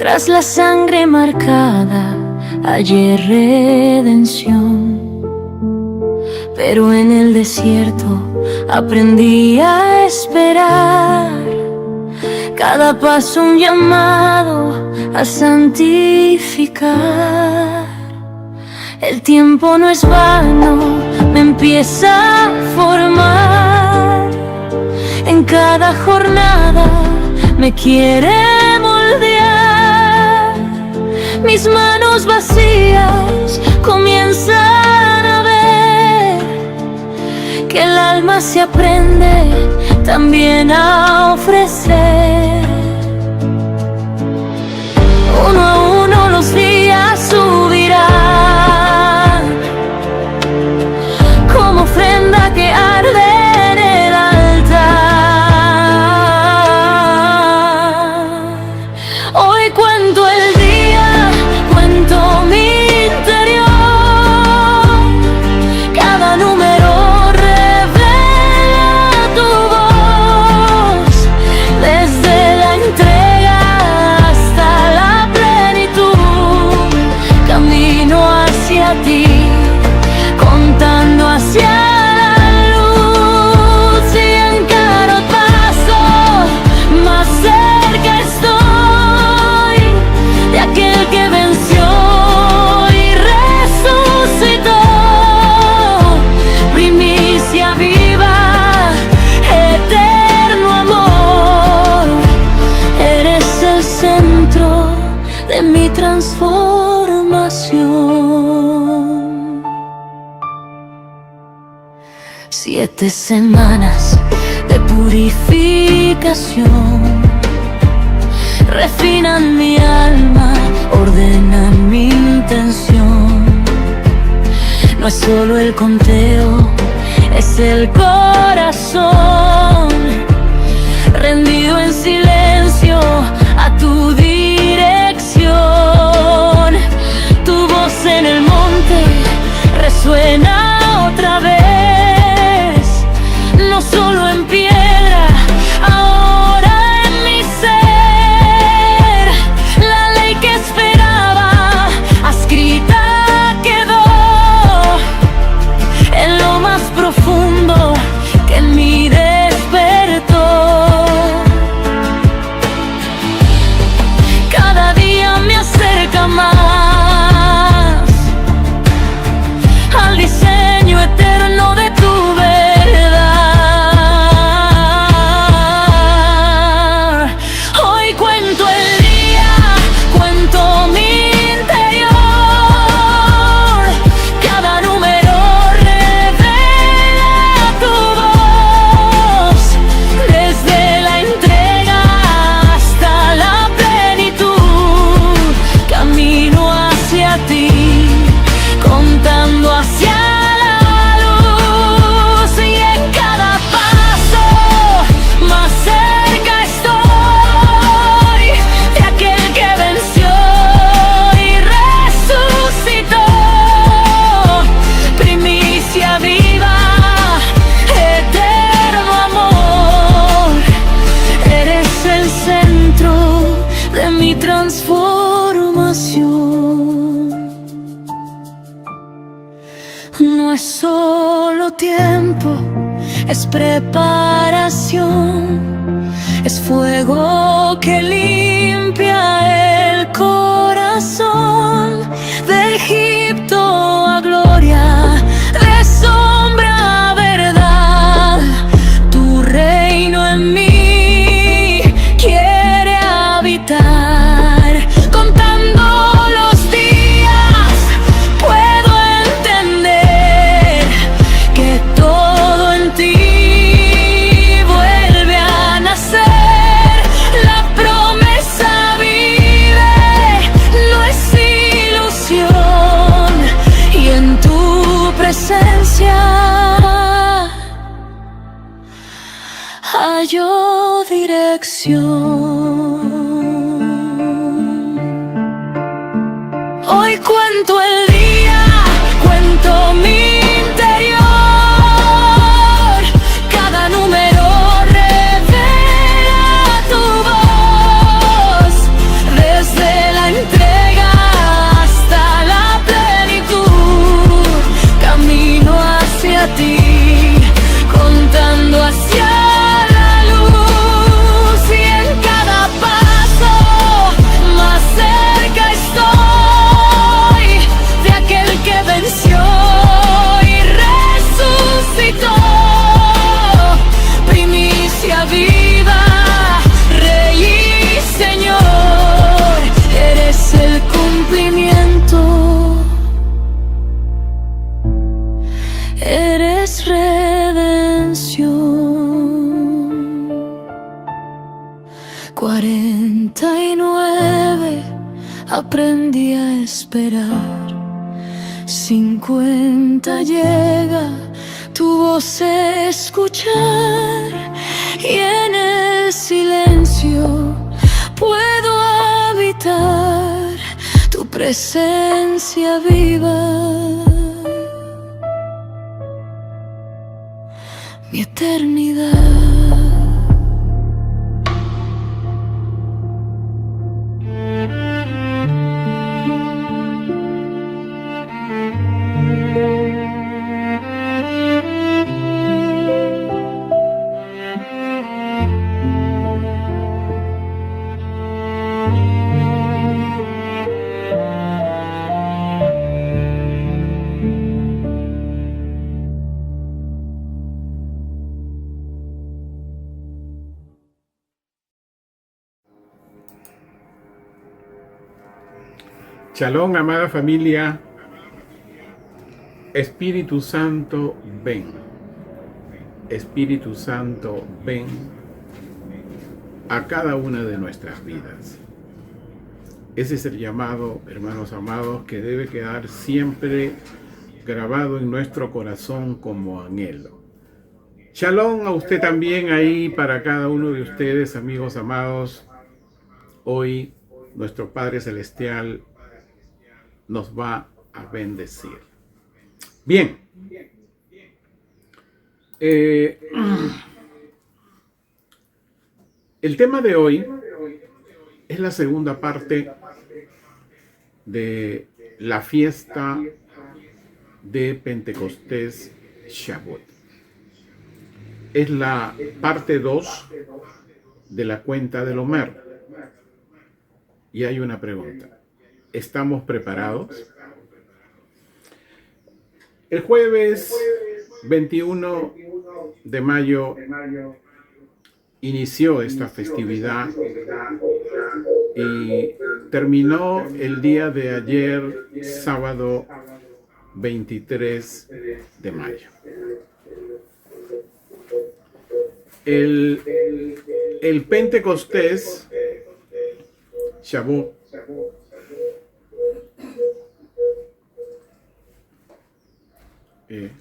Tras la sangre marcada hallé redención, pero en el desierto aprendí a esperar. Cada paso un llamado a santificar. El tiempo no es vano, me empieza a formar. En cada jornada me quiere moldear. Mis manos vacías comienzan a ver que el alma se aprende también a ofrecer. Uno a uno los días subirán como ofrenda que arde en el altar. Hoy cuento el día, cuento mi interior. Cada número revela tu voz. Desde la entrega hasta la plenitud, camino hacia ti, contando hacia la luz. Y en cada paso más cerca estoy de aquel que venció y resucitó. Primicia viva, eterno amor, eres el centro de mi transformación. 7 semanas de purificación refinan mi alma, ordenan mi intención. No es solo el conteo, es el corazón rendido en silencio a tu dirección. Tu voz en el monte resuena otra vez, no solo en piedra, ahora en mi ser. La ley que esperaba escrita quedó en lo más profundo que en mí despertó. Cada día me acerca más al diseño eterno de tu verdad. Hoy cuento el día, cuento mi interior. Cada número revela tu voz. Desde la entrega hasta la plenitud, camino hacia ti, contando hacia la luz. Y en cada paso más cerca estoy de aquel que venció y resucitó. Primicia viva, eterno amor, eres el centro de mi transformación. No es solo tiempo, es preparación, es fuego que limpia el corazón. De Egipto a gloria, de sombra a verdad, tu reino en mí quiere habitar. Contando los días puedo entender que todo en ti vuelve a nacer. La promesa vive, no es ilusión, y en tu presencia hallo dirección. Hoy cuento el día, cuento mi interior. Cada número revela tu voz. Desde 49 aprendí a esperar. 50 llega tu voz a escuchar, y en el silencio puedo habitar tu presencia viva, mi eternidad. Shalom, amada familia. Espíritu Santo, ven. Espíritu Santo, ven a cada una de nuestras vidas. Ese es el llamado, hermanos amados, que debe quedar siempre grabado en nuestro corazón como anhelo. Shalom a usted también ahí, para cada uno de ustedes, amigos amados. Hoy nuestro Padre Celestial nos va a bendecir. Bien. El tema de hoy es la segunda parte de la fiesta de Pentecostés Shavuot. Es la parte 2 de la cuenta del Homer. Y hay una pregunta. ¿Estamos preparados? El jueves 21 de mayo inició esta festividad y terminó el día de ayer, sábado 23 de mayo. El Pentecostés Shavuot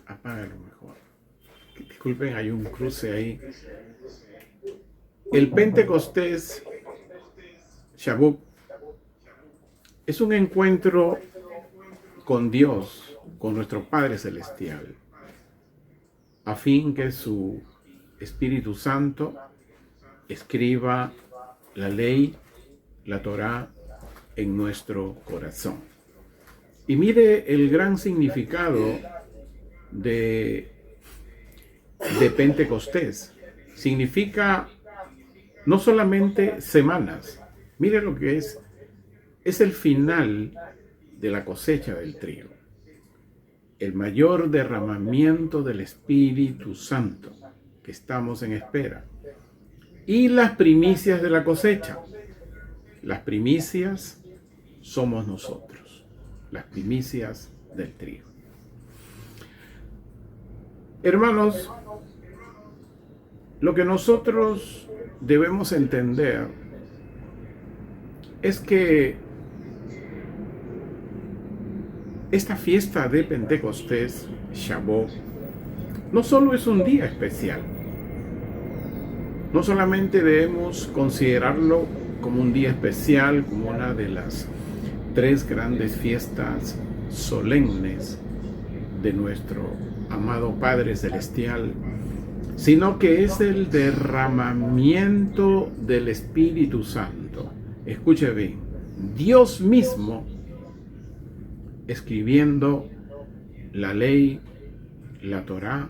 apágalo mejor. Disculpen, hay un cruce ahí. El Pentecostés Shavuot es un encuentro con Dios, con nuestro Padre Celestial, a fin que su Espíritu Santo escriba la ley, la Torá, en nuestro corazón. Y mire el gran significado de Pentecostés. Significa no solamente semanas. Mire lo que es el final de la cosecha del trigo, el mayor derramamiento del Espíritu Santo que estamos en espera, y las primicias de la cosecha. Las primicias somos nosotros, las primicias del trigo. Hermanos, lo que nosotros debemos entender es que esta fiesta de Pentecostés, Shavuot, no solo es un día especial, no solamente debemos considerarlo como un día especial, como una de las 3 grandes fiestas solemnes de nuestro amado Padre Celestial, sino que es el derramamiento del Espíritu Santo. Escuche bien, Dios mismo escribiendo la ley, la Torá,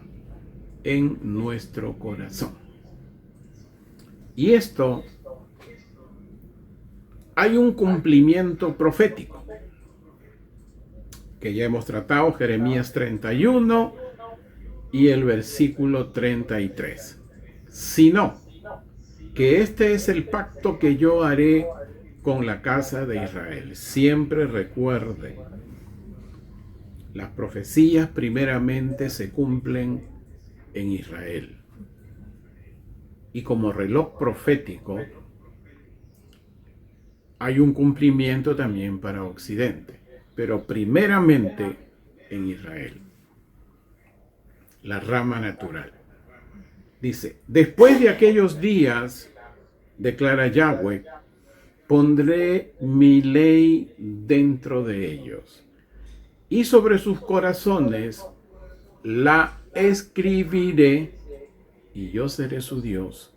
en nuestro corazón. Y esto, hay un cumplimiento profético que ya hemos tratado, Jeremías 31 y el versículo 33. Sino que este es el pacto que yo haré con la casa de Israel. Siempre recuerde, las profecías primeramente se cumplen en Israel. Y como reloj profético, hay un cumplimiento también para Occidente, pero primeramente en Israel, la rama natural. Dice, después de aquellos días, declara Yahweh, pondré mi ley dentro de ellos, y sobre sus corazones la escribiré, y yo seré su Dios,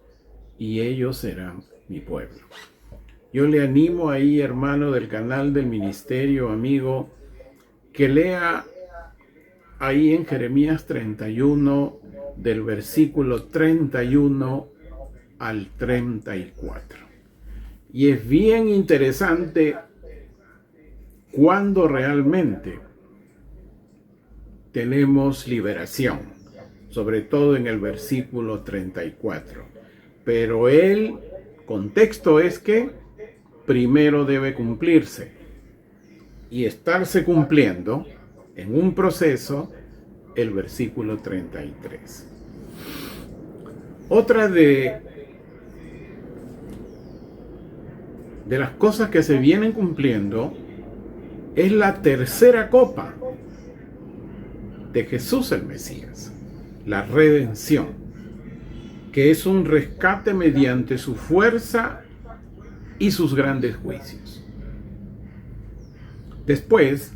y ellos serán mi pueblo. Yo le animo ahí, hermano del canal del ministerio, amigo, que lea ahí en Jeremías 31, del versículo 31 al 34. Y es bien interesante cuando realmente tenemos liberación, sobre todo en el versículo 34. Pero el contexto es que primero debe cumplirse y estarse cumpliendo en un proceso el versículo 33. Otra de las cosas que se vienen cumpliendo es la tercera copa de Jesús el Mesías, la redención, que es un rescate mediante su fuerza y sus grandes juicios. Después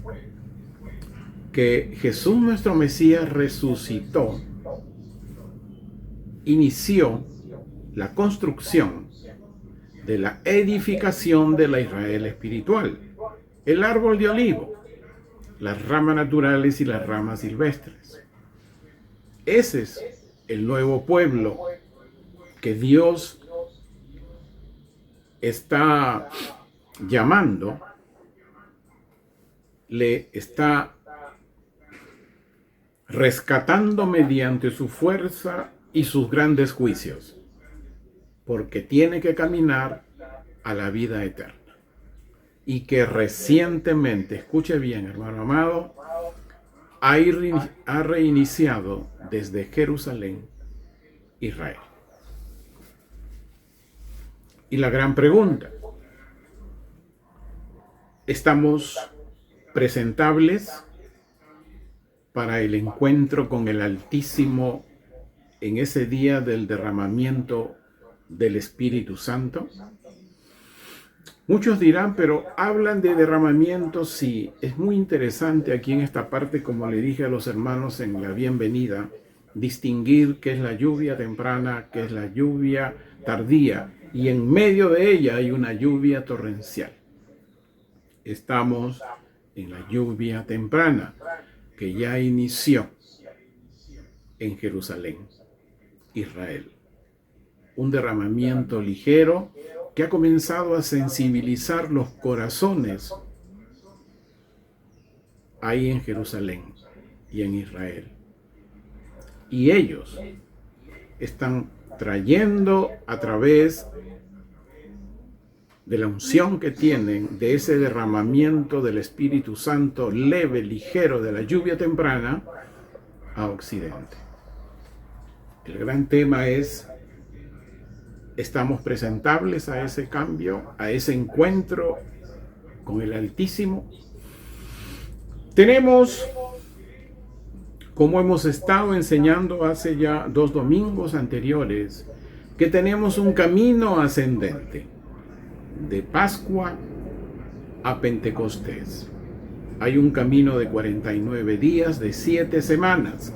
que Jesús nuestro Mesías resucitó, inició la construcción de la edificación de la Israel espiritual, el árbol de olivo, las ramas naturales y las ramas silvestres. Ese es el nuevo pueblo que Dios está llamando, le está rescatando mediante su fuerza y sus grandes juicios, porque tiene que caminar a la vida eterna. Y que recientemente, escuche bien, hermano amado, ha reiniciado desde Jerusalén, Israel. Y la gran pregunta, ¿estamos presentables para el encuentro con el Altísimo en ese día del derramamiento del Espíritu Santo? Muchos dirán, pero hablan de derramamiento, sí. Es muy interesante aquí en esta parte, como le dije a los hermanos en la bienvenida, distinguir qué es la lluvia temprana, qué es la lluvia tardía, y en medio de ella hay una lluvia torrencial. Estamos en la lluvia temprana, que ya inició en Jerusalén, Israel. Un derramamiento ligero que ha comenzado a sensibilizar los corazones ahí en Jerusalén y en Israel. Y ellos están trayendo a través de la unción que tienen, de ese derramamiento del Espíritu Santo leve, ligero, de la lluvia temprana, a Occidente. El gran tema es, ¿estamos presentables a ese cambio, a ese encuentro con el Altísimo? Tenemos, como hemos estado enseñando hace ya 2 domingos anteriores, que tenemos un camino ascendente de Pascua a Pentecostés. Hay un camino de 49 días, de 7 semanas.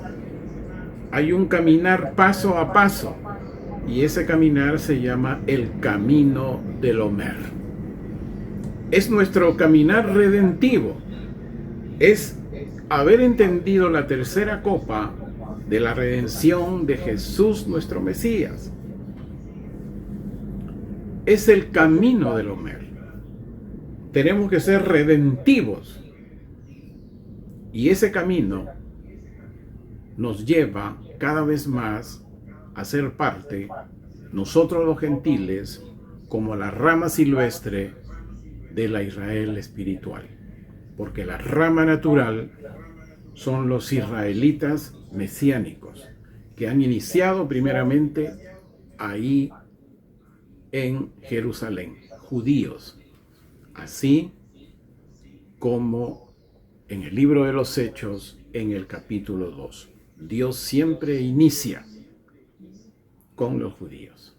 Hay un caminar paso a paso, y ese caminar se llama el camino del Omer. Es nuestro caminar redentivo. Es haber entendido la tercera copa de la redención de Jesús nuestro Mesías. Es el camino del Omer. Tenemos que ser redentivos. Y ese camino nos lleva cada vez más a ser parte, nosotros los gentiles, como la rama silvestre de la Israel espiritual. Porque la rama natural son los israelitas mesiánicos, que han iniciado primeramente ahí en Jerusalén, judíos, así como en el libro de los Hechos, en el capítulo 2. Dios siempre inicia con los judíos.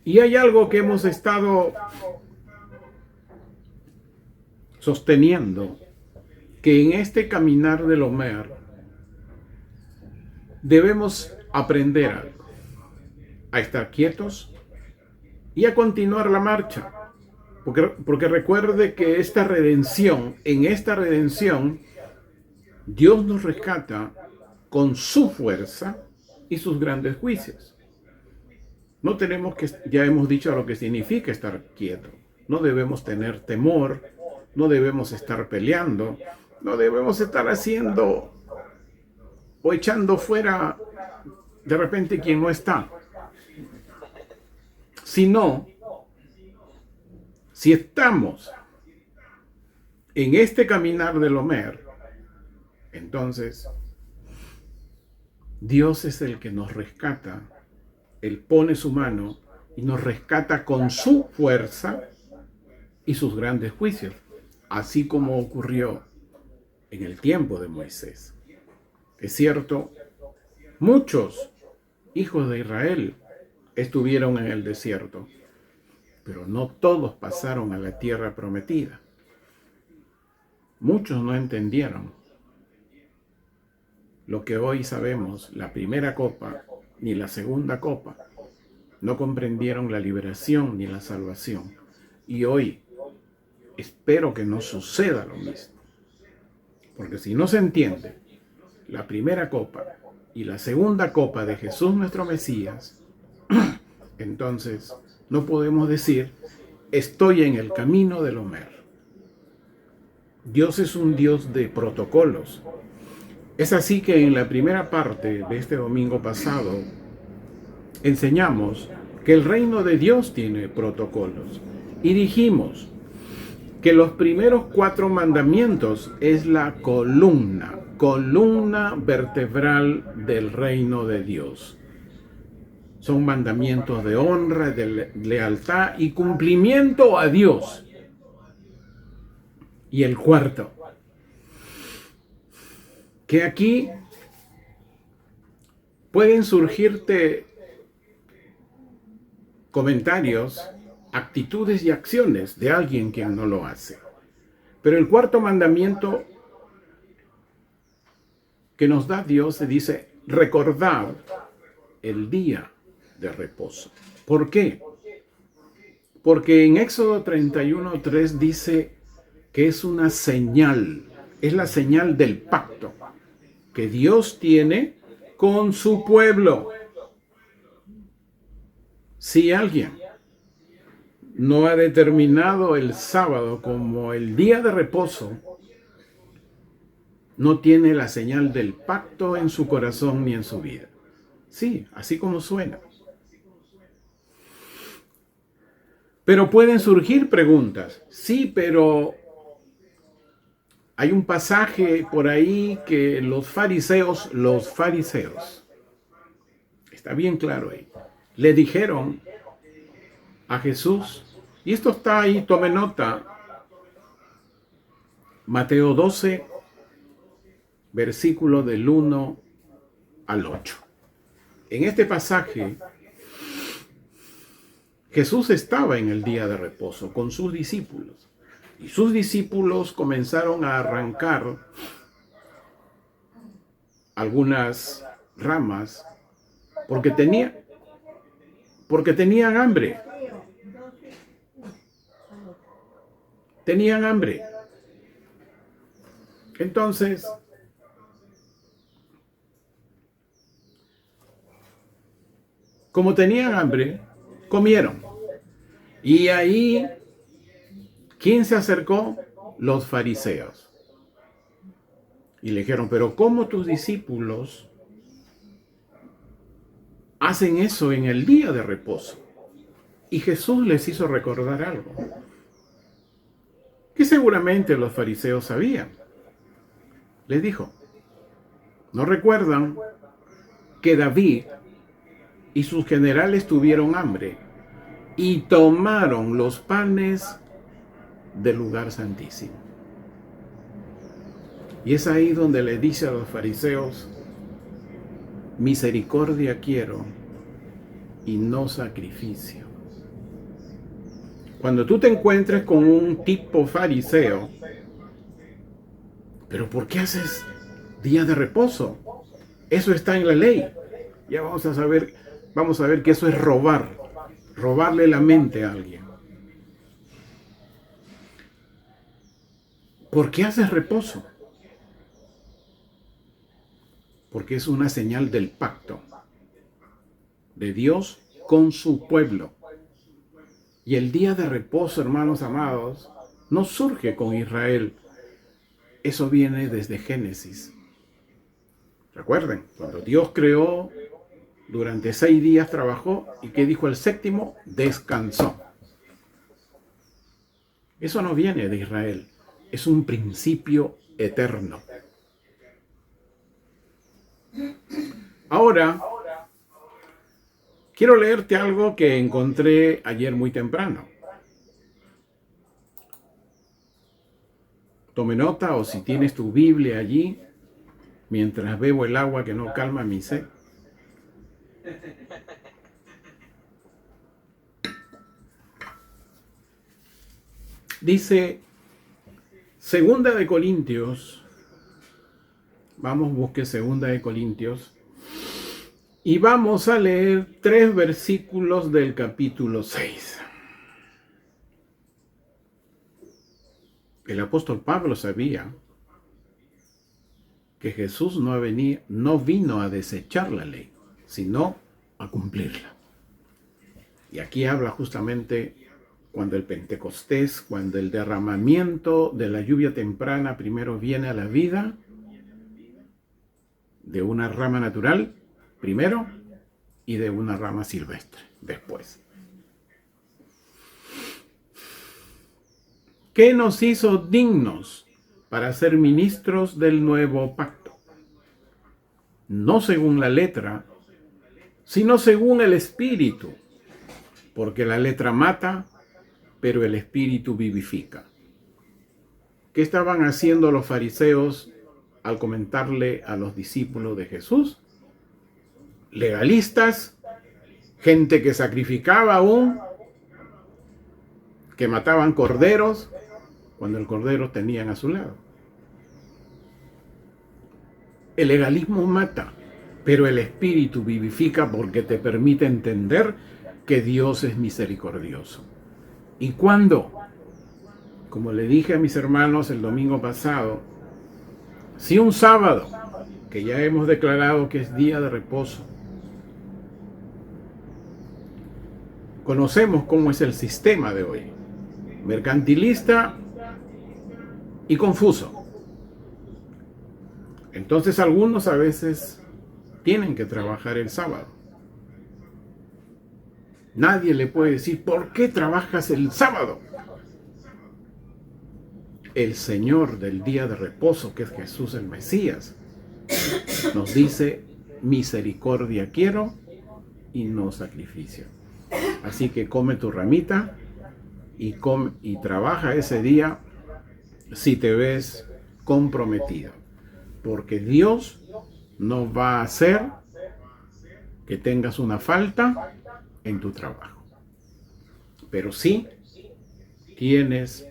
Y hay algo que hemos estado sosteniendo, que en este caminar del Omer debemos aprender algo, a estar quietos y a continuar la marcha. Porque recuerde que en esta redención, Dios nos rescata con su fuerza y sus grandes juicios. No tenemos que, ya hemos dicho lo que significa estar quieto. No debemos tener temor, no debemos estar peleando, no debemos estar haciendo o echando fuera de repente quien no está. Sino, si estamos en este caminar del Omer, entonces Dios es el que nos rescata. Él pone su mano y nos rescata con su fuerza y sus grandes juicios, así como ocurrió en el tiempo de Moisés. Es cierto, muchos hijos de Israel estuvieron en el desierto, pero no todos pasaron a la tierra prometida. Muchos no entendieron lo que hoy sabemos, la primera copa ni la segunda copa. No comprendieron la liberación ni la salvación. Y hoy espero que no suceda lo mismo. Porque si no se entiende la primera copa y la segunda copa de Jesús nuestro Mesías, entonces no podemos decir, estoy en el camino del Omer. Dios es un Dios de protocolos. Es así que en la primera parte de este domingo pasado enseñamos que el reino de Dios tiene protocolos y dijimos que los primeros 4 mandamientos es la columna vertebral del reino de Dios. Son mandamientos de honra, de lealtad y cumplimiento a Dios. Y el cuarto, que aquí pueden surgirte comentarios, actitudes y acciones de alguien que no lo hace. Pero el cuarto mandamiento que nos da Dios se dice, recordad el día de reposo. ¿Por qué? Porque en Éxodo 31:3 dice que es una señal, es la señal del pacto que Dios tiene con su pueblo. Si alguien no ha determinado el sábado como el día de reposo, no tiene la señal del pacto en su corazón ni en su vida. Sí, así como suena. Pero pueden surgir preguntas. Sí, pero hay un pasaje por ahí que los fariseos, está bien claro ahí, le dijeron a Jesús, y esto está ahí, tome nota, Mateo 12, versículo del 1 al 8. En este pasaje, Jesús estaba en el día de reposo con sus discípulos. Y sus discípulos comenzaron a arrancar algunas ramas porque tenían hambre. Tenían hambre. Entonces, como tenían hambre, comieron. Y ahí, ¿quién se acercó? Los fariseos. Y le dijeron, pero ¿cómo tus discípulos hacen eso en el día de reposo? Y Jesús les hizo recordar algo que seguramente los fariseos sabían. Les dijo, ¿no recuerdan que David y sus generales tuvieron hambre y tomaron los panes del lugar santísimo. Y es ahí donde le dice a los fariseos: misericordia quiero y no sacrificio. Cuando tú te encuentres con un tipo fariseo: ¿pero por qué haces día de reposo? Eso está en la ley. Ya vamos a ver que eso es robarle la mente a alguien. ¿Por qué haces reposo? Porque es una señal del pacto de Dios con su pueblo. Y el día de reposo, hermanos amados, no surge con Israel. Eso viene desde Génesis. Recuerden, cuando Dios creó, durante 6 días trabajó, y ¿qué dijo el séptimo? Descansó. Eso no viene de Israel, es un principio eterno. Ahora, quiero leerte algo que encontré ayer muy temprano. Tome nota, o si tienes tu Biblia allí, mientras bebo el agua que no calma mi sed. Dice, Segunda de Corintios, busque Segunda de Corintios, y vamos a leer 3 versículos del capítulo 6. El apóstol Pablo sabía que Jesús no vino a desechar la ley, sino a cumplirla. Y aquí habla justamente cuando el Pentecostés, cuando el derramamiento de la lluvia temprana primero viene a la vida de una rama natural, primero, y de una rama silvestre, después. ¿Qué nos hizo dignos para ser ministros del nuevo pacto? No según la letra, sino según el Espíritu, porque la letra mata, pero el Espíritu vivifica. ¿Qué estaban haciendo los fariseos al comentarle a los discípulos de Jesús? Legalistas, gente que sacrificaba aún, que mataban corderos, cuando el cordero tenían a su lado. El legalismo mata, pero el Espíritu vivifica porque te permite entender que Dios es misericordioso. ¿Y cuándo? Como le dije a mis hermanos el domingo pasado, si un sábado, que ya hemos declarado que es día de reposo, conocemos cómo es el sistema de hoy, mercantilista y confuso. Entonces algunos a veces tienen que trabajar el sábado. Nadie le puede decir, ¿por qué trabajas el sábado? El Señor del día de reposo, que es Jesús el Mesías, nos dice, misericordia quiero y no sacrificio. Así que come tu ramita y trabaja ese día si te ves comprometido. Porque Dios no va a hacer que tengas una falta en tu trabajo. Pero sí tienes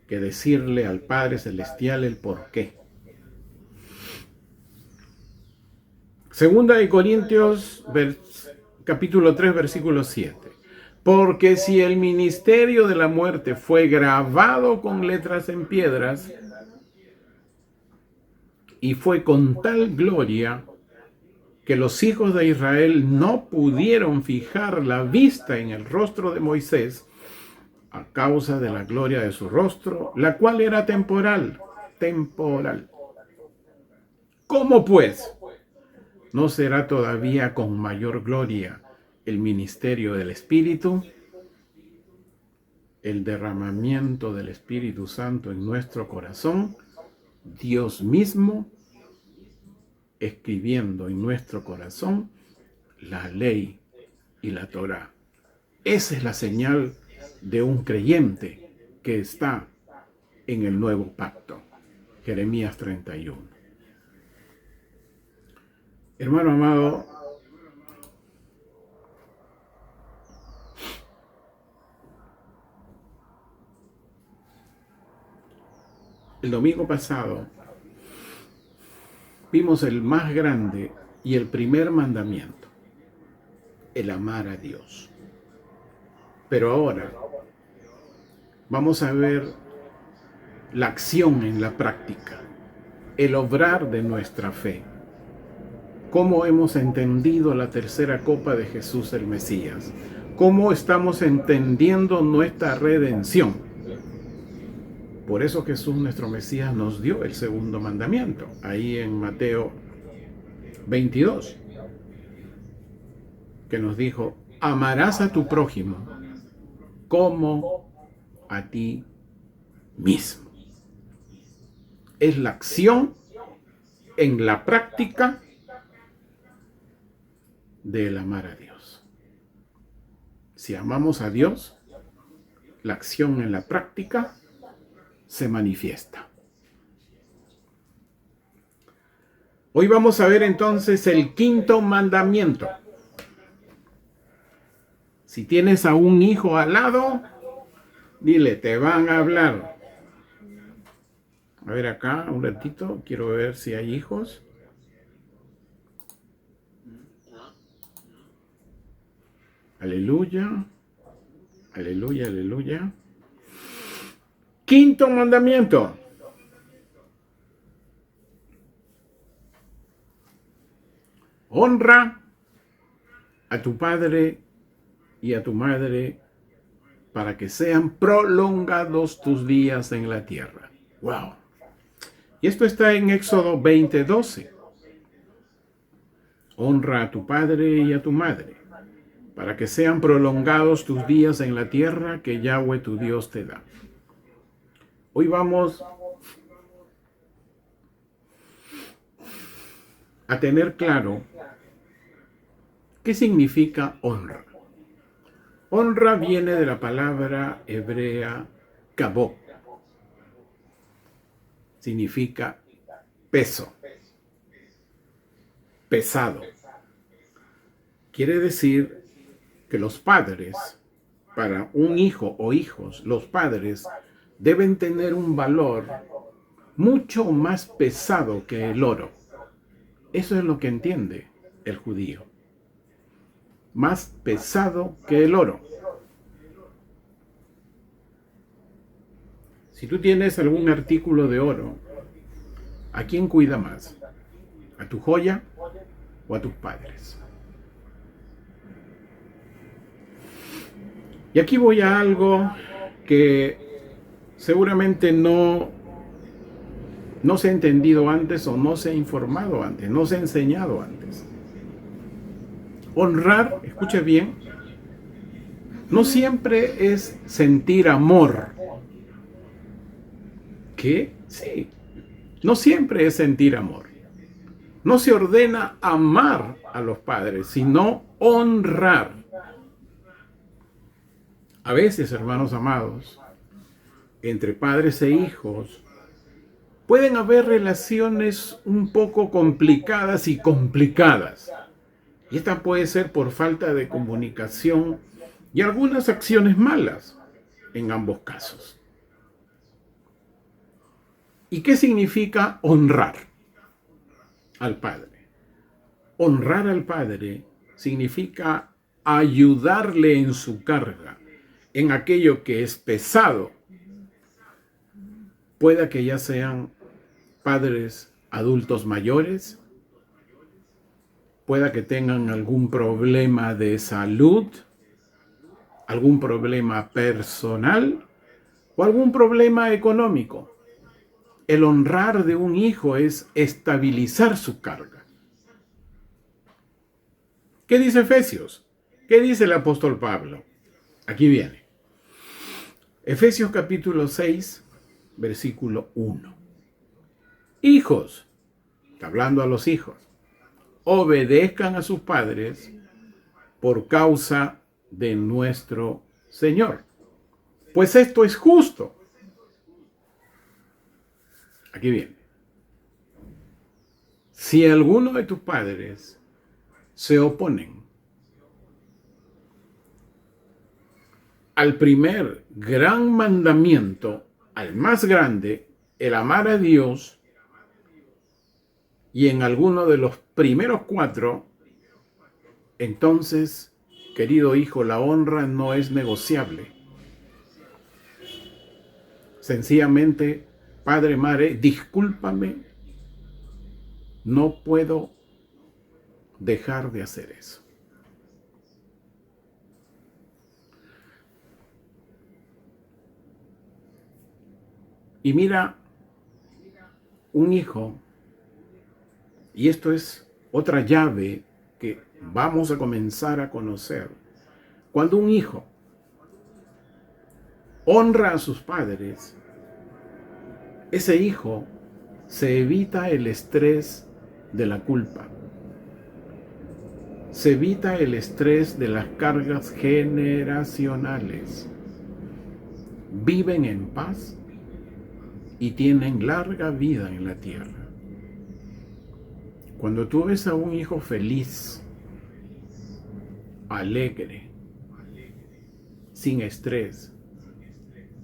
que decirle al Padre Celestial el por qué. Segunda de Corintios, capítulo 3, versículo 7. Porque si el ministerio de la muerte fue grabado con letras en piedras, y fue con tal gloria que los hijos de Israel no pudieron fijar la vista en el rostro de Moisés a causa de la gloria de su rostro, la cual era temporal. ¿Cómo pues no será todavía con mayor gloria el ministerio del Espíritu? El derramamiento del Espíritu Santo en nuestro corazón, Dios mismo escribiendo en nuestro corazón la ley y la Torá. Esa es la señal de un creyente que está en el nuevo pacto. Jeremías 31. Hermano amado, el domingo pasado vimos el más grande y el primer mandamiento, el amar a Dios. Pero ahora vamos a ver la acción en la práctica, el obrar de nuestra fe. Cómo hemos entendido la tercera copa de Jesús el Mesías. Cómo estamos entendiendo nuestra redención. Por eso Jesús, nuestro Mesías, nos dio el segundo mandamiento, ahí en Mateo 22, que nos dijo, amarás a tu prójimo como a ti mismo. Es la acción en la práctica del amar a Dios. Si amamos a Dios, la acción en la práctica se manifiesta. Hoy vamos a ver entonces el quinto mandamiento. Si tienes a un hijo al lado, dile, te van a hablar. A ver acá, un ratito, quiero ver si hay hijos. Aleluya, aleluya, aleluya. Quinto mandamiento. Honra a tu padre y a tu madre para que sean prolongados tus días en la tierra. ¡Wow! Y esto está en Éxodo 20:12. Honra a tu padre y a tu madre para que sean prolongados tus días en la tierra que Yahweh tu Dios te da. Hoy vamos a tener claro qué significa honra. Honra viene de la palabra hebrea kabod. Significa peso, pesado. Quiere decir que los padres, para un hijo o hijos, los padres deben tener un valor mucho más pesado que el oro. Eso es lo que entiende el judío. Más pesado que el oro. Si tú tienes algún artículo de oro, ¿a quién cuida más? ¿A tu joya o a tus padres? Y aquí voy a algo que seguramente no se ha entendido antes o no se ha informado antes, no se ha enseñado antes. Honrar, escuche bien, no siempre es sentir amor. ¿Qué? Sí, no siempre es sentir amor. No se ordena amar a los padres, sino honrar. A veces, hermanos amados, entre padres e hijos, pueden haber relaciones un poco complicadas y complicadas. Y esta puede ser por falta de comunicación y algunas acciones malas en ambos casos. ¿Y qué significa honrar al Padre? Honrar al Padre significa ayudarle en su carga, en aquello que es pesado. Pueda que ya sean padres adultos mayores, pueda que tengan algún problema de salud, algún problema personal o algún problema económico. El honrar de un hijo es estabilizar su carga. ¿Qué dice Efesios? ¿Qué dice el apóstol Pablo? Aquí viene. Efesios capítulo 6, versículo 1. Hijos, está hablando a los hijos, obedezcan a sus padres por causa de nuestro Señor. Pues esto es justo. Aquí viene. Si alguno de tus padres se oponen al primer gran mandamiento, al más grande, el amar a Dios, y en alguno de los primeros 4, entonces, querido hijo, la honra no es negociable. Sencillamente, padre, madre, discúlpame, no puedo dejar de hacer eso. Y mira, un hijo, y esto es otra llave que vamos a comenzar a conocer. Cuando un hijo honra a sus padres, ese hijo se evita el estrés de la culpa, se evita el estrés de las cargas generacionales, viven en paz y tienen larga vida en la tierra. Cuando tú ves a un hijo feliz, alegre, sin estrés,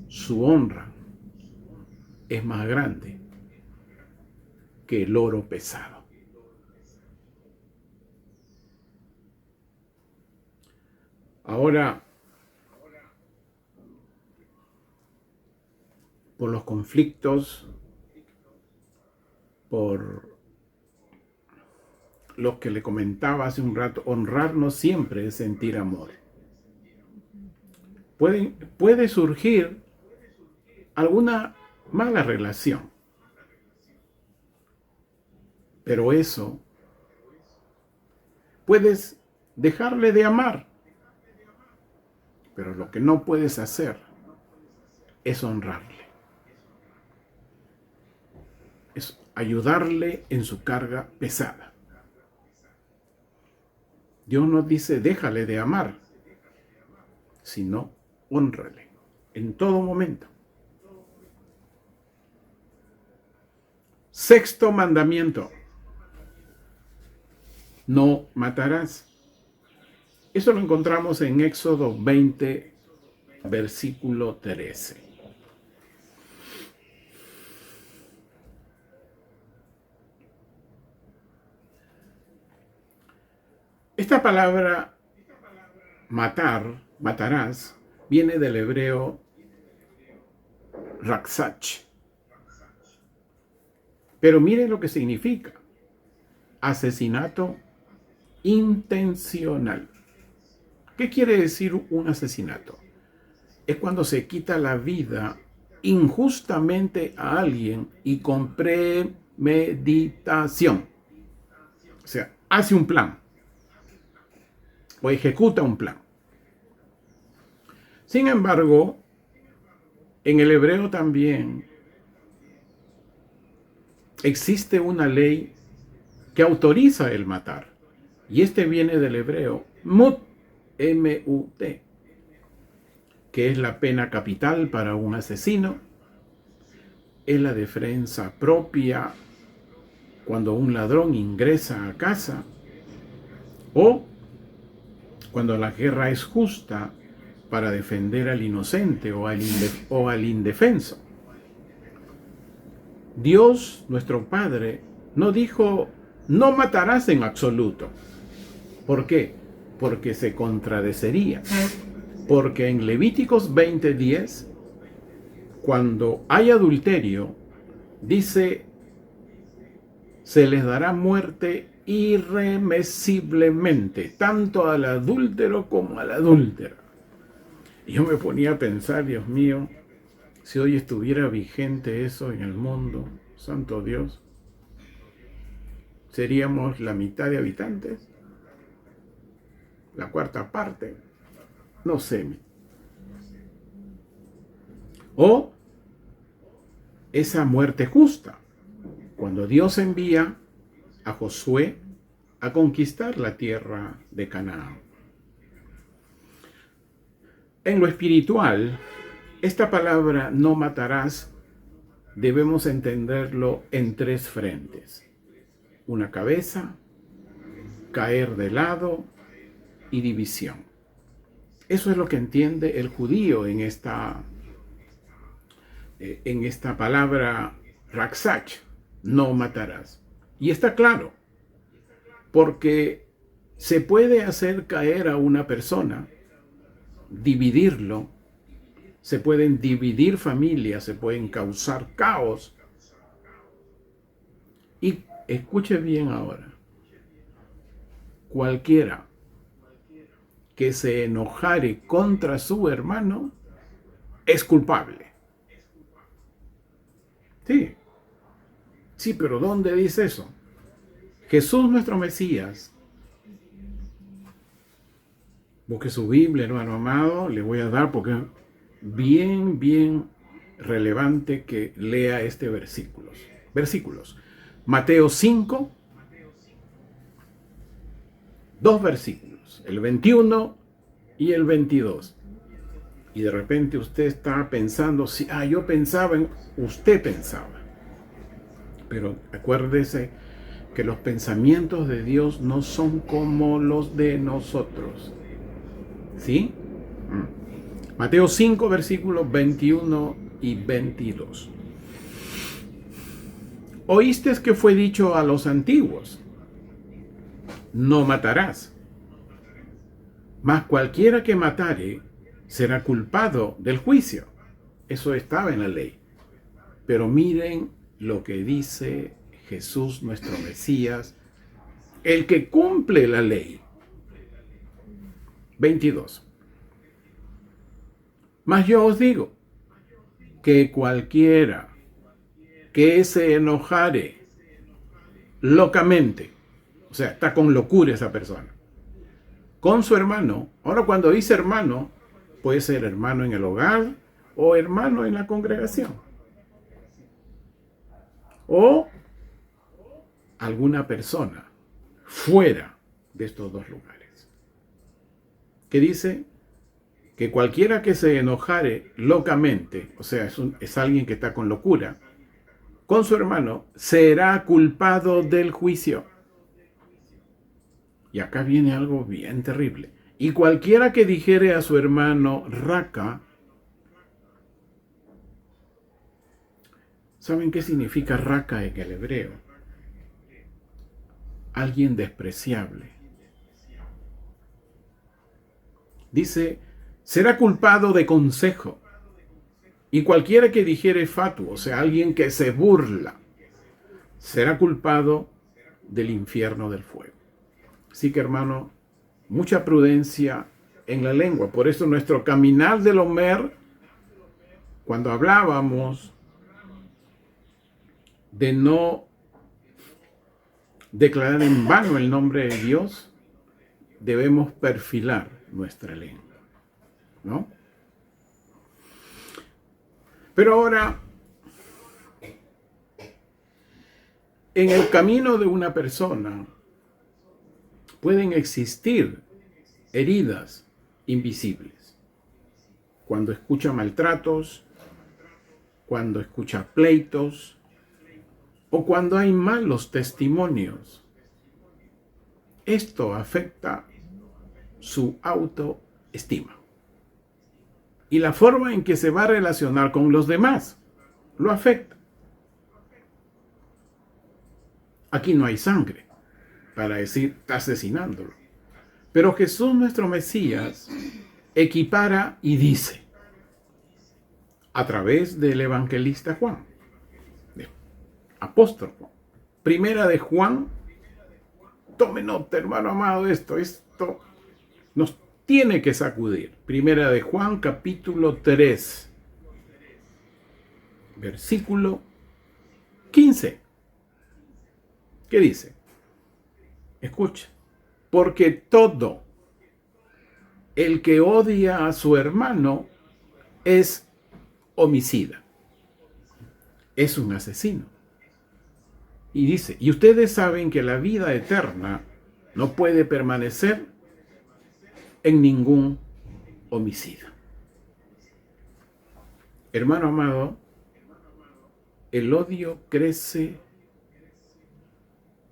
su honra es más grande que el oro pesado. Ahora, por los conflictos, por lo que le comentaba hace un rato, honrar no siempre es sentir amor. Puede surgir alguna mala relación, pero eso puedes dejarle de amar, pero lo que no puedes hacer es honrarle, es ayudarle en su carga pesada. Dios nos dice, déjale de amar, sino hónrale en todo momento. Sexto mandamiento: no matarás. Eso lo encontramos en Éxodo 20, versículo 13. Esta palabra matar, matarás, viene del hebreo raksach. Pero miren lo que significa: asesinato intencional. ¿Qué quiere decir un asesinato? Es cuando se quita la vida injustamente a alguien y con premeditación. O sea, hace un plan o ejecuta un plan. Sin embargo, en el hebreo también existe una ley que autoriza el matar. Y este viene del hebreo mut, M-U-T, que es la pena capital para un asesino. Es la defensa propia cuando un ladrón ingresa a casa, o cuando la guerra es justa para defender al inocente o al indefenso. Dios, nuestro Padre, no dijo, no matarás en absoluto. ¿Por qué? Porque se contradeciría. Porque en Levíticos 20:10, cuando hay adulterio, dice, se les dará muerte irremisiblemente, tanto al adúltero como a la adúltera. Y yo me ponía a pensar, Dios mío, si hoy estuviera vigente eso en el mundo, santo Dios, seríamos la mitad de habitantes, la cuarta parte, no sé. O esa muerte justa, cuando Dios envía a Josué a conquistar la tierra de Canaán. En lo espiritual, esta palabra no matarás debemos entenderlo en tres frentes: una cabeza, caer de lado y división. Eso es lo que entiende el judío en esta palabra raksach, no matarás. Y está claro, porque se puede hacer caer a una persona, dividirlo, se pueden dividir familias, se pueden causar caos. Y escuche bien ahora, cualquiera que se enojare contra su hermano es culpable. Sí, pero ¿dónde dice eso? Jesús nuestro Mesías. Busque su Biblia, hermano amado, le voy a dar porque es bien relevante que lea este versículos. Mateo 5, dos versículos, el 21 y el 22. Y de repente usted está pensando, yo pensaba usted pensaba. Pero acuérdese que los pensamientos de Dios no son como los de nosotros. ¿Sí? Mateo 5, versículos 21 y 22. Oíste que fue dicho a los antiguos: no matarás. Mas cualquiera que matare será culpado del juicio. Eso estaba en la ley. Pero miren lo que dice Jesús nuestro Mesías, el que cumple la ley. 22. Mas yo os digo que cualquiera que se enojare locamente, o sea, está con locura esa persona, con su hermano. Ahora, cuando dice hermano, puede ser hermano en el hogar o hermano en la congregación, o alguna persona fuera de estos dos lugares, que dice que cualquiera que se enojare locamente, o sea, es alguien que está con locura, con su hermano, será culpado del juicio. Y acá viene algo bien terrible. Y cualquiera que dijere a su hermano raca, ¿saben qué significa raca en el hebreo? Alguien despreciable. Dice, será culpado de consejo. Y cualquiera que dijere fatu, o sea, alguien que se burla, será culpado del infierno del fuego. Así que, hermano, mucha prudencia en la lengua. Por eso nuestro caminar del Omer, cuando hablábamos de no declarar en vano el nombre de Dios, debemos perfilar nuestra lengua, ¿no? Pero ahora, en el camino de una persona pueden existir heridas invisibles. Cuando escucha maltratos, cuando escucha pleitos, o cuando hay malos testimonios. Esto afecta su autoestima y la forma en que se va a relacionar con los demás lo afecta. Aquí no hay sangre para decir está asesinándolo, pero Jesús nuestro Mesías equipara y dice a través del evangelista Juan, apóstol Juan, primera de Juan, tome nota, hermano amado, esto nos tiene que sacudir. Primera de Juan, capítulo 3, versículo 15. ¿Qué dice? Escucha. Porque todo el que odia a su hermano es homicida, es un asesino. Y dice, y ustedes saben que la vida eterna no puede permanecer en ningún homicida. Hermano amado, el odio crece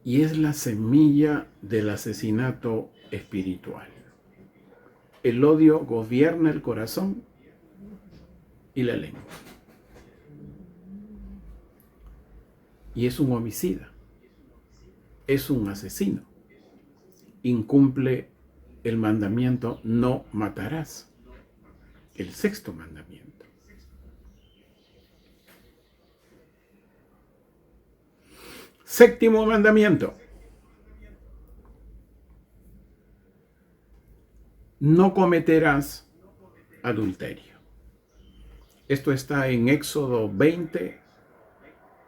y es la semilla del asesinato espiritual. El odio gobierna el corazón y la lengua. Y es un homicida, es un asesino. Incumple el mandamiento: no matarás. El sexto mandamiento. Séptimo mandamiento: no cometerás adulterio. Esto está en Éxodo 20,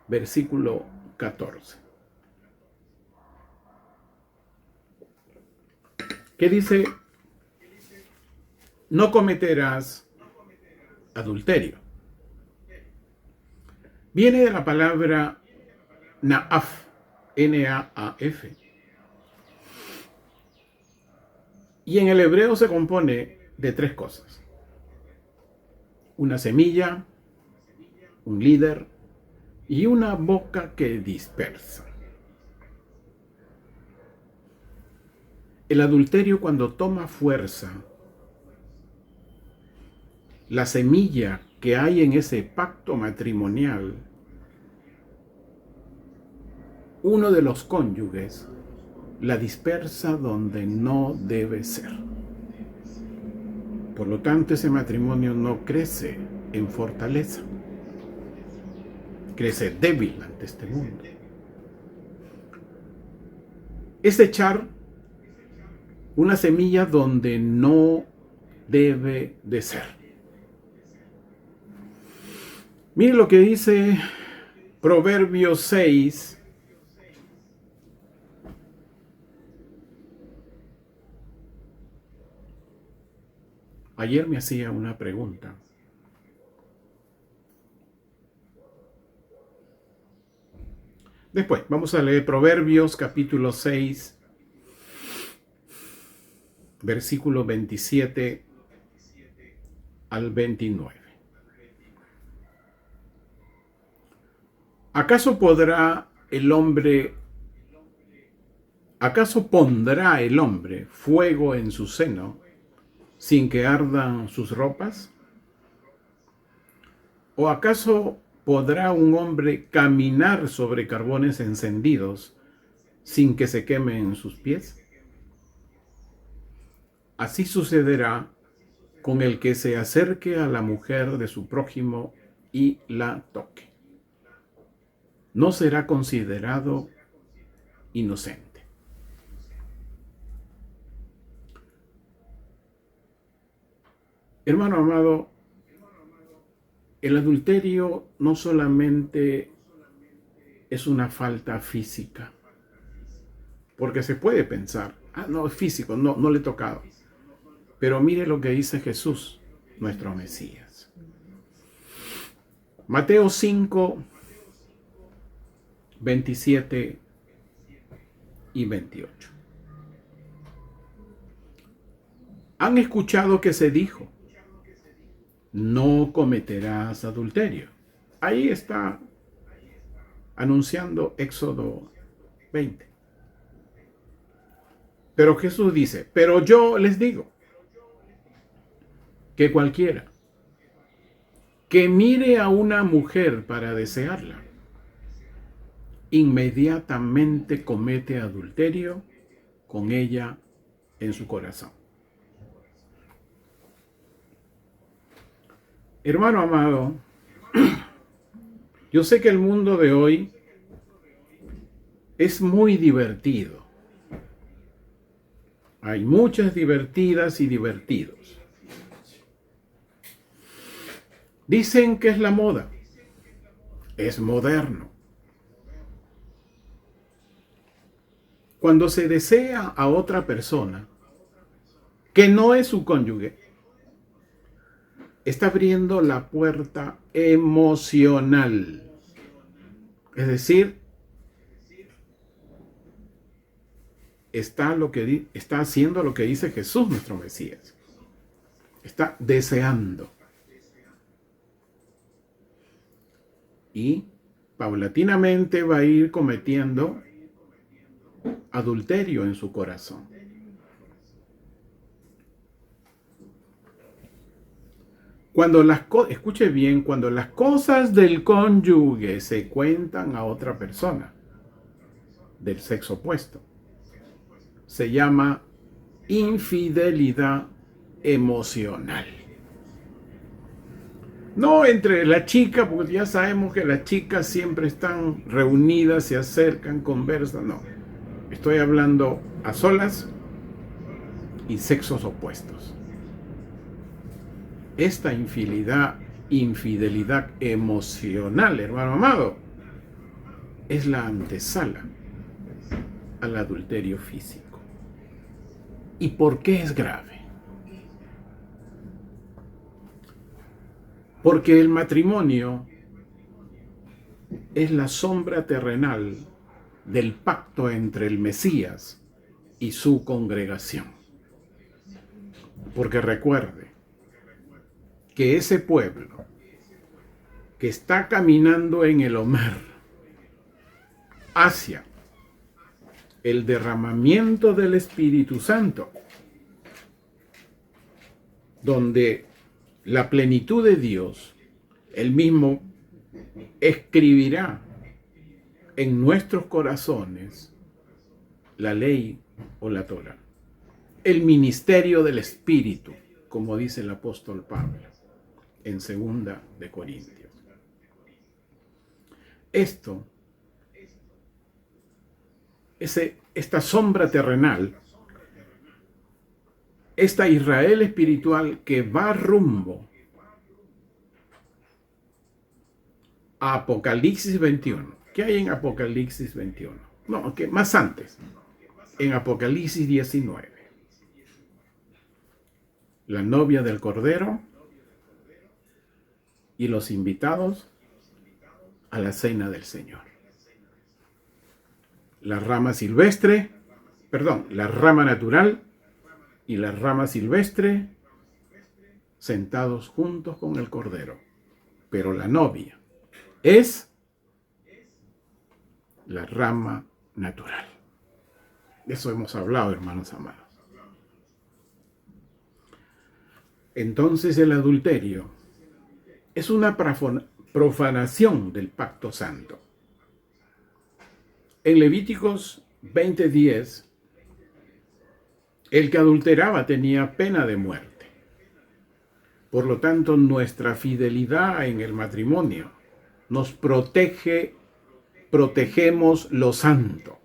versículo 14. ¿Qué dice? No cometerás adulterio. Viene de la palabra Naaf, N-A-A-F. Y en el hebreo se compone de tres cosas: una semilla, un líder y una boca que dispersa. El adulterio, cuando toma fuerza, la semilla que hay en ese pacto matrimonial, uno de los cónyuges la dispersa donde no debe ser. Por lo tanto, ese matrimonio no crece en fortaleza, crece débil ante este mundo. Es echar una semilla donde no debe de ser. Mire lo que dice Proverbios 6, ayer me hacía una pregunta. Después, vamos a leer Proverbios capítulo 6, versículo 27 al 29. ¿Acaso pondrá el hombre fuego en su seno sin que ardan sus ropas? ¿O acaso podrá un hombre caminar sobre carbones encendidos sin que se quemen sus pies? Así sucederá con el que se acerque a la mujer de su prójimo y la toque. No será considerado inocente. Hermano amado, el adulterio no solamente es una falta física, porque se puede pensar, no, es físico, no le he tocado. Pero mire lo que dice Jesús, nuestro Mesías. Mateo 5, 27 y 28. Han escuchado que se dijo: no cometerás adulterio. Ahí está anunciando Éxodo 20. Pero Jesús dice: pero yo les digo que cualquiera que mire a una mujer para desearla, inmediatamente comete adulterio con ella en su corazón. Hermano amado, yo sé que el mundo de hoy es muy divertido. Hay muchas divertidas y divertidos. Dicen que es la moda. Es moderno. Cuando se desea a otra persona que no es su cónyuge, está abriendo la puerta emocional. Es decir, está haciendo lo que dice Jesús, nuestro Mesías. Está deseando. y paulatinamente va a ir cometiendo adulterio en su corazón. Escuche bien, cuando las cosas del cónyuge se cuentan a otra persona del sexo opuesto, se llama infidelidad emocional. No entre la chica, porque ya sabemos que las chicas siempre están reunidas, se acercan, conversan, no. Estoy hablando a solas y sexos opuestos. Esta infidelidad emocional, hermano amado, es la antesala al adulterio físico. ¿Y por qué es grave? Porque el matrimonio es la sombra terrenal del pacto entre el Mesías y su congregación. Porque recuerde que ese pueblo que está caminando en el Omer hacia el derramamiento del Espíritu Santo, donde la plenitud de Dios, Él mismo escribirá en nuestros corazones la ley o la Torá, el ministerio del Espíritu, como dice el apóstol Pablo en 2 de Corintios. Esta sombra terrenal, esta Israel espiritual que va rumbo a Apocalipsis 21. ¿Qué hay en Apocalipsis 21? No, que más antes, en Apocalipsis 19. La novia del Cordero y los invitados a la cena del Señor. La rama natural y la rama silvestre sentados juntos con el Cordero. Pero la novia es la rama natural. De eso hemos hablado, hermanos amados. Entonces el adulterio es una profanación del pacto santo. En Levíticos 20:10, el que adulteraba tenía pena de muerte. Por lo tanto, nuestra fidelidad en el matrimonio nos protegemos lo santo.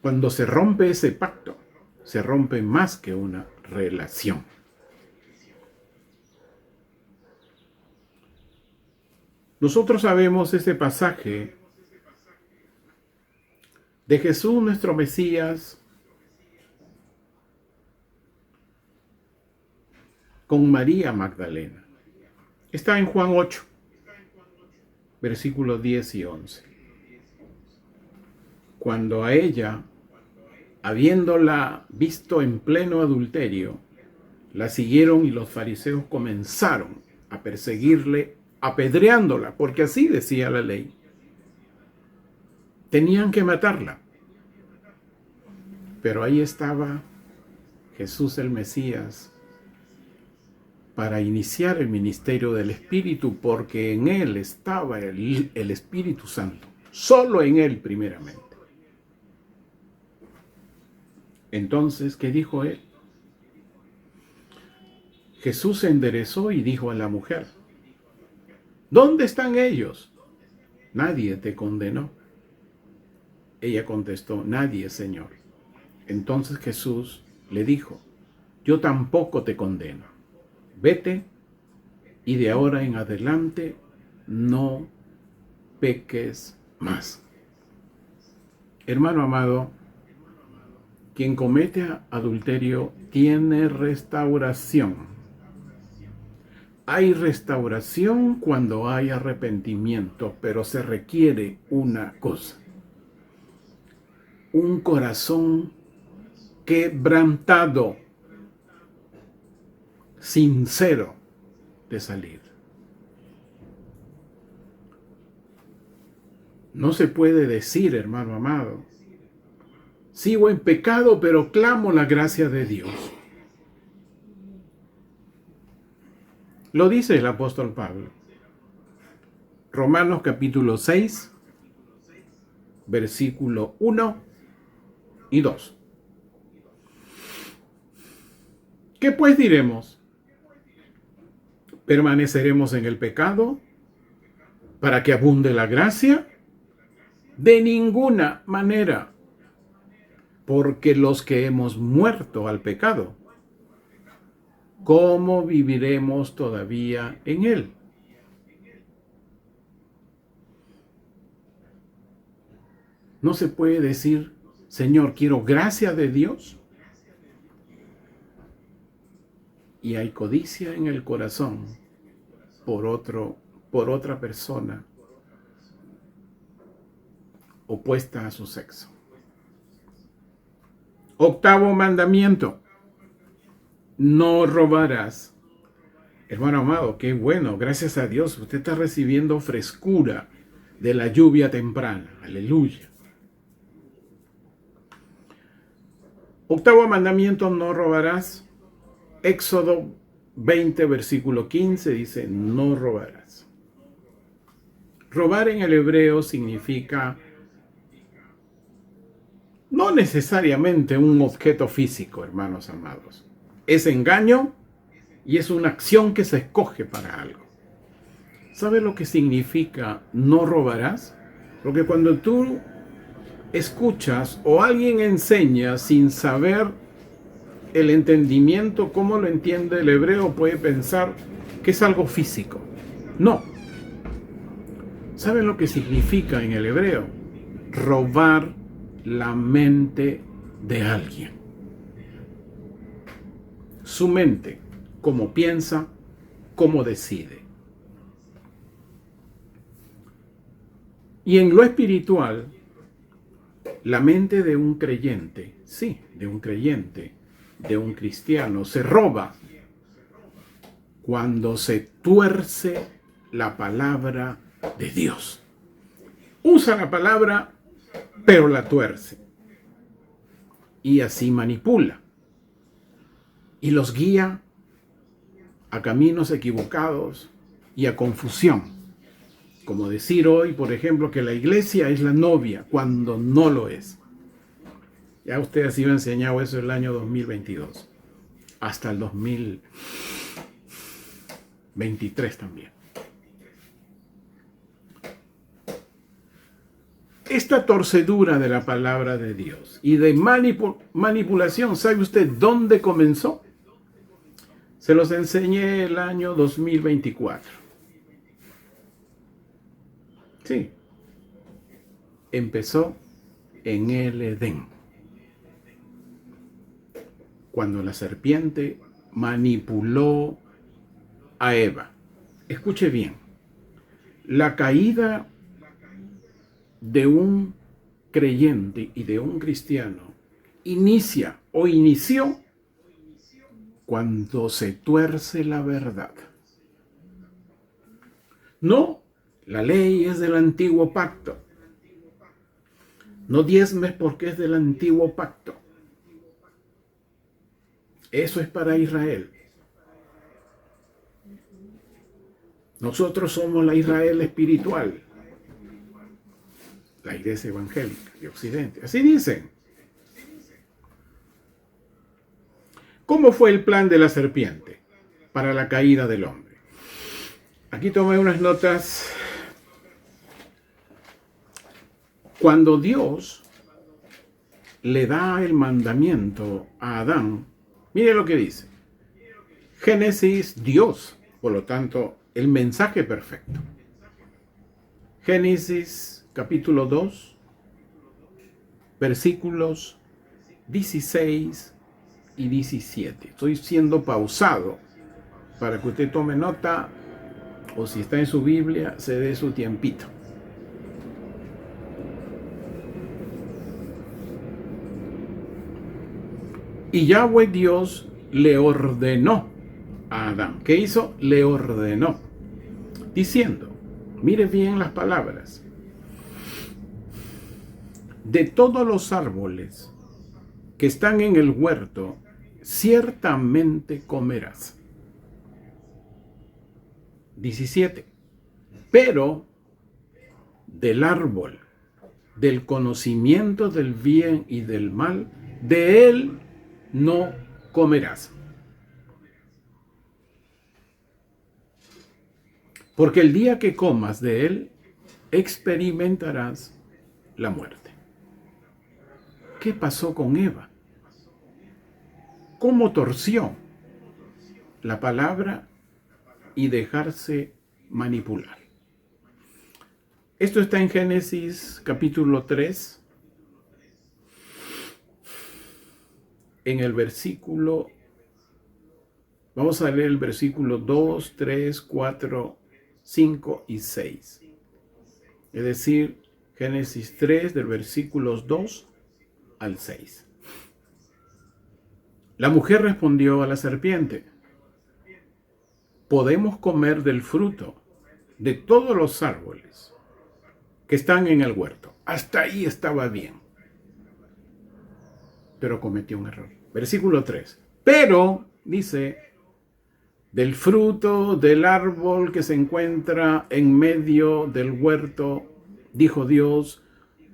Cuando se rompe ese pacto, se rompe más que una relación. Nosotros sabemos ese pasaje de Jesús nuestro Mesías con María Magdalena. Está en Juan 8, versículos 10 y 11. Cuando a ella, habiéndola visto en pleno adulterio, la siguieron y los fariseos comenzaron a perseguirle, apedreándola, porque así decía la ley. Tenían que matarla. Pero ahí estaba Jesús el Mesías para iniciar el ministerio del Espíritu, porque en Él estaba el Espíritu Santo. Solo en Él primeramente. Entonces, ¿qué dijo Él? Jesús se enderezó y dijo a la mujer: ¿dónde están ellos? Nadie te condenó. Ella contestó: nadie, Señor. Entonces Jesús le dijo: yo tampoco te condeno. Vete y de ahora en adelante no peques más. Hermano amado, quien comete adulterio tiene restauración. Hay restauración cuando hay arrepentimiento, pero se requiere una cosa: un corazón quebrantado, sincero de salir. No se puede decir, hermano amado, sigo en pecado, pero clamo la gracia de Dios. Lo dice el apóstol Pablo. Romanos capítulo 6, versículo 1 y 2. ¿Qué pues diremos? ¿Permaneceremos en el pecado para que abunde la gracia? De ninguna manera, porque los que hemos muerto al pecado, ¿cómo viviremos todavía en él? No se puede decir, Señor, quiero gracia de Dios, y hay codicia en el corazón por otra persona opuesta a su sexo. Octavo mandamiento: no robarás. Hermano amado, qué bueno, gracias a Dios, usted está recibiendo frescura de la lluvia temprana. Aleluya. Octavo mandamiento: no robarás. Éxodo 20, versículo 15 dice, no robarás. Robar en el hebreo significa no necesariamente un objeto físico, hermanos amados. Es engaño y es una acción que se escoge para algo. ¿Sabe lo que significa no robarás? Porque cuando tú escuchas o alguien enseña sin saber el entendimiento, cómo lo entiende el hebreo, puede pensar que es algo físico. No. ¿Saben lo que significa en el hebreo? Robar la mente de alguien. Su mente, cómo piensa, cómo decide. Y en lo espiritual, la mente de un creyente, sí, de un creyente, de un cristiano, se roba cuando se tuerce la palabra de Dios. Usa la palabra, pero la tuerce. Y así manipula. Y los guía a caminos equivocados y a confusión. Como decir hoy, por ejemplo, que la iglesia es la novia, cuando no lo es. Ya usted ha sido enseñado eso el año 2022. Hasta el 2023 también. Esta torcedura de la palabra de Dios y de manipulación, ¿sabe usted dónde comenzó? Se los enseñé el año 2024. Sí. Empezó en el Edén. Cuando la serpiente manipuló a Eva. Escuche bien. La caída de un creyente y de un cristiano inició cuando se tuerce la verdad. No, la ley es del antiguo pacto. No diezmes porque es del antiguo pacto. Eso es para Israel. Nosotros somos la Israel espiritual. La iglesia evangélica de Occidente. Así dicen. ¿Cómo fue el plan de la serpiente para la caída del hombre? Aquí tomé unas notas. Cuando Dios le da el mandamiento a Adán, mire lo que dice. Génesis, Dios, por lo tanto, el mensaje perfecto. Génesis capítulo 2, versículos 16 y 17. Estoy siendo pausado para que usted tome nota, o si está en su Biblia, se dé su tiempito. Y Yahweh Dios le ordenó a Adán. ¿Qué hizo? Le ordenó, diciendo, mire bien las palabras, de todos los árboles que están en el huerto, ciertamente comerás. 17. Pero del árbol del conocimiento del bien y del mal, de él no comerás. Porque el día que comas de él, experimentarás la muerte. ¿Qué pasó con Eva? ¿Cómo torció la palabra y dejarse manipular? Esto está en Génesis capítulo 3, en el versículo, vamos a leer el versículo 2, 3, 4, 5 y 6. Es decir, Génesis 3 del versículos 2 al 6. La mujer respondió a la serpiente: podemos comer del fruto de todos los árboles que están en el huerto. Hasta ahí estaba bien. Pero cometió un error. Versículo 3. Pero, dice, del fruto del árbol que se encuentra en medio del huerto, dijo Dios,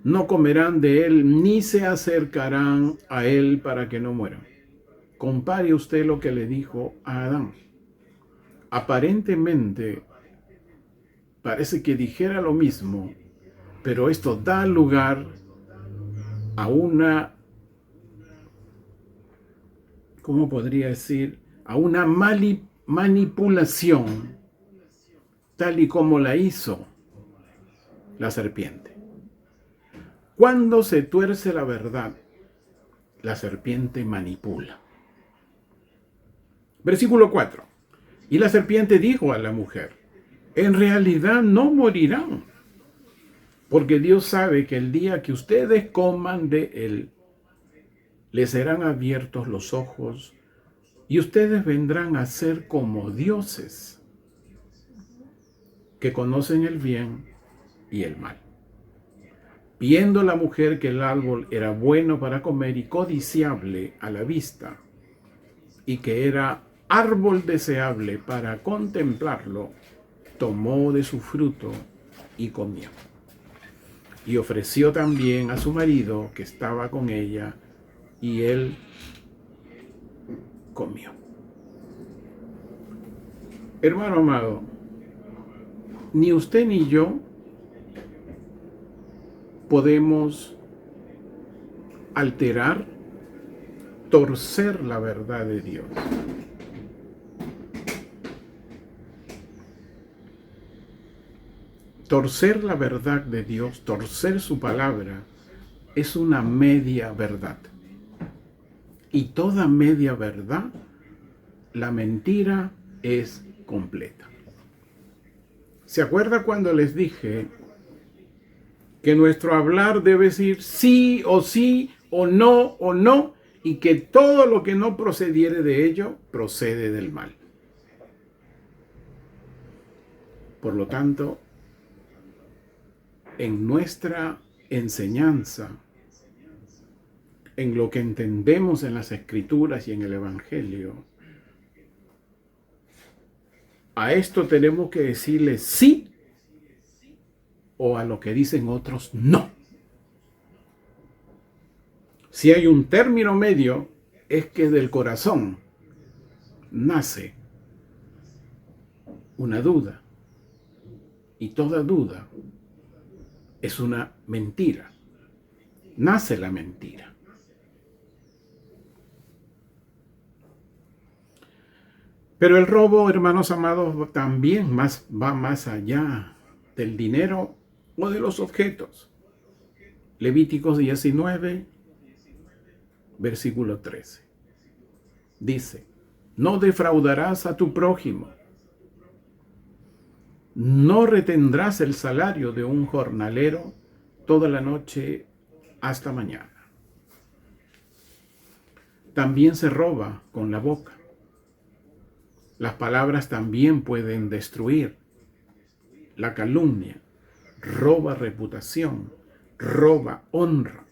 no comerán de él ni se acercarán a él para que no mueran. Compare usted lo que le dijo a Adán. Aparentemente, parece que dijera lo mismo, pero esto da lugar a una, ¿cómo podría decir? A una manipulación, tal y como la hizo la serpiente. Cuando se tuerce la verdad, la serpiente manipula. Versículo 4. Y la serpiente dijo a la mujer: en realidad no morirán, porque Dios sabe que el día que ustedes coman de él, les serán abiertos los ojos y ustedes vendrán a ser como dioses, que conocen el bien y el mal. Viendo la mujer que el árbol era bueno para comer y codiciable a la vista, y que era árbol deseable para contemplarlo, tomó de su fruto y comió. Y ofreció también a su marido que estaba con ella, y él comió. Hermano amado, ni usted ni yo podemos alterar, torcer la verdad de Dios. Torcer la verdad de Dios, torcer su palabra, es una media verdad. Y toda media verdad, la mentira es completa. ¿Se acuerda cuando les dije que nuestro hablar debe decir sí, o no, y que todo lo que no procediere de ello, procede del mal? Por lo tanto, en nuestra enseñanza, en lo que entendemos en las Escrituras y en el Evangelio, a esto tenemos que decirle sí, o a lo que dicen otros no. Si hay un término medio, es que del corazón nace una duda, y toda duda es una mentira. Nace la mentira. Pero el robo, hermanos amados, también va más allá del dinero o de los objetos. Levíticos 19, versículo 13. Dice: no defraudarás a tu prójimo. No retendrás el salario de un jornalero toda la noche hasta mañana. También se roba con la boca. Las palabras también pueden destruir. La calumnia roba reputación roba honra.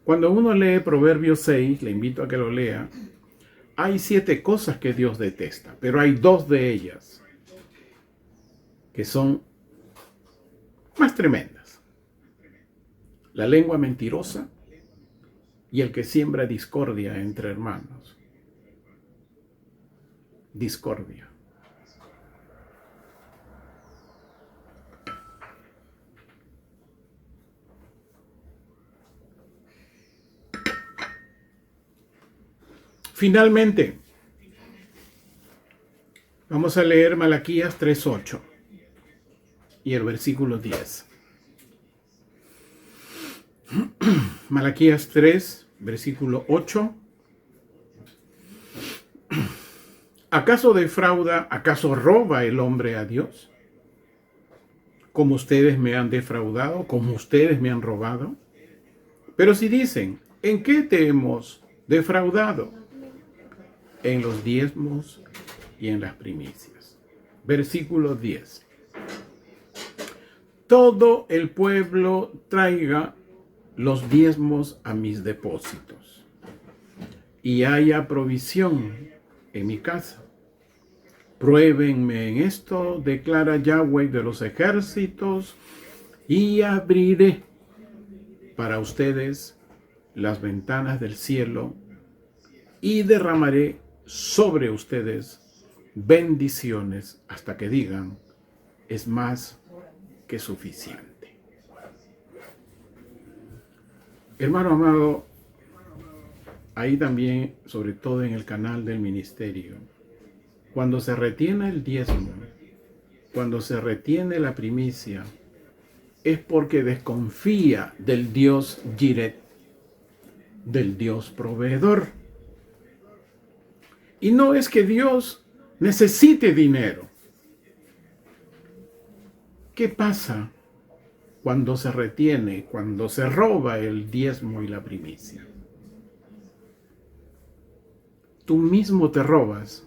Cuando uno lee Proverbios 6, le invito a que lo lea, hay 7 cosas que Dios detesta, pero hay 2 de ellas que son más tremendas. La lengua mentirosa y el que siembra discordia entre hermanos. Discordia. Finalmente, vamos a leer Malaquías 3:8 y el versículo 10. Malaquías 3, versículo 8. ¿Acaso defrauda, acaso roba el hombre a Dios? Como ustedes me han defraudado, como ustedes me han robado. Pero si dicen, ¿en qué te hemos defraudado? En los diezmos y en las primicias. Versículo 10. Todo el pueblo traiga los diezmos a mis depósitos, y haya provisión en mi casa. Pruébenme en esto, declara Yahweh de los ejércitos, y abriré para ustedes las ventanas del cielo y derramaré sobre ustedes bendiciones hasta que digan, es más que suficiente. Hermano amado, ahí también, sobre todo en el canal del ministerio, cuando se retiene el diezmo, cuando se retiene la primicia, es porque desconfía del Dios Jireh, del Dios proveedor. Y no es que Dios necesite dinero. ¿Qué pasa cuando se retiene, cuando se roba el diezmo y la primicia? Tú mismo te robas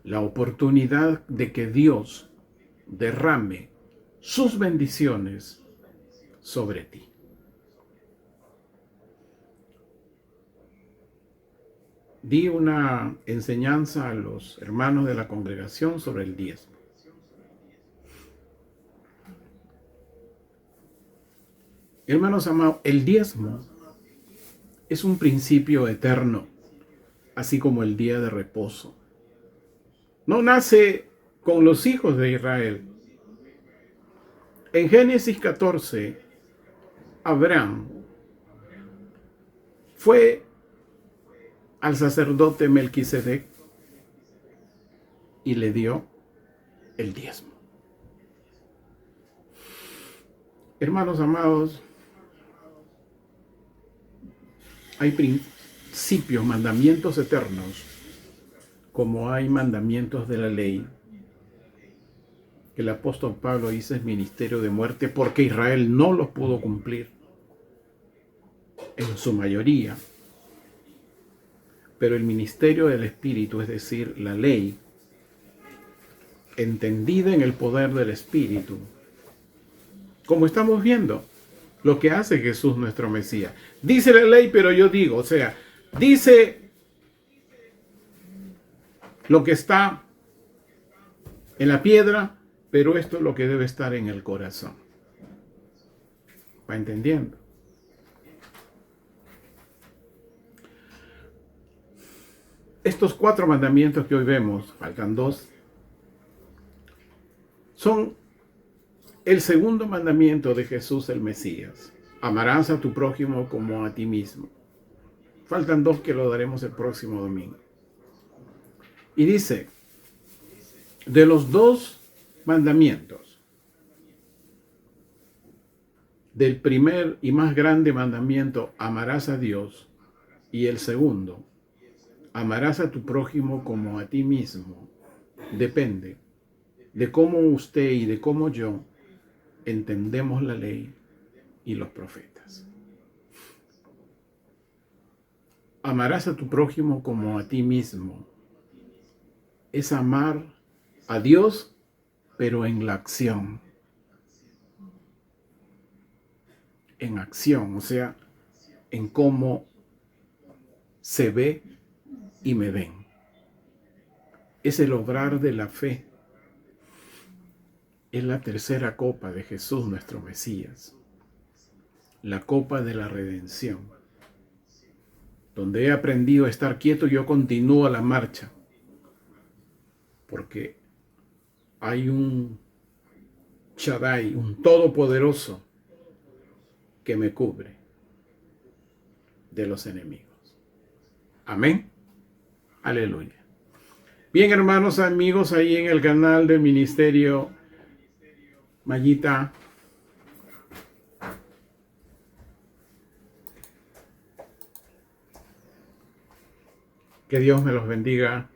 la oportunidad de que Dios derrame sus bendiciones sobre ti. Di una enseñanza a los hermanos de la congregación sobre el diezmo. Hermanos amados, el diezmo es un principio eterno, así como el día de reposo. No nace con los hijos de Israel. En Génesis 14, Abraham fue al sacerdote Melquisedec y le dio el diezmo. Hermanos amados, hay principios, mandamientos eternos, como hay mandamientos de la ley, que el apóstol Pablo dice es ministerio de muerte porque Israel no los pudo cumplir en su mayoría. Pero el ministerio del Espíritu, es decir, la ley, entendida en el poder del Espíritu, como estamos viendo, lo que hace Jesús nuestro Mesías. Dice la ley, pero yo digo, o sea, dice lo que está en la piedra, pero esto es lo que debe estar en el corazón. ¿Va entendiendo? Estos 4 mandamientos que hoy vemos, faltan 2, son el segundo mandamiento de Jesús el Mesías. Amarás a tu prójimo como a ti mismo. Faltan 2 que lo daremos el próximo domingo. Y dice, de los 2 mandamientos, del primer y más grande mandamiento, amarás a Dios, y el segundo, amarás a tu prójimo como a ti mismo, depende de cómo usted y de cómo yo entendemos la ley y los profetas. Amarás a tu prójimo como a ti mismo. Es amar a Dios pero en la acción. En acción, o sea, en cómo se ve y me ven. Es el obrar de la fe. Es la tercera copa de Jesús, nuestro Mesías. La copa de la redención. Donde he aprendido a estar quieto, yo continúo la marcha. Porque hay un Shaddai, un todopoderoso, que me cubre de los enemigos. Amén. Aleluya. Bien, hermanos, amigos, ahí en el canal del Ministerio Mayita. Que Dios me los bendiga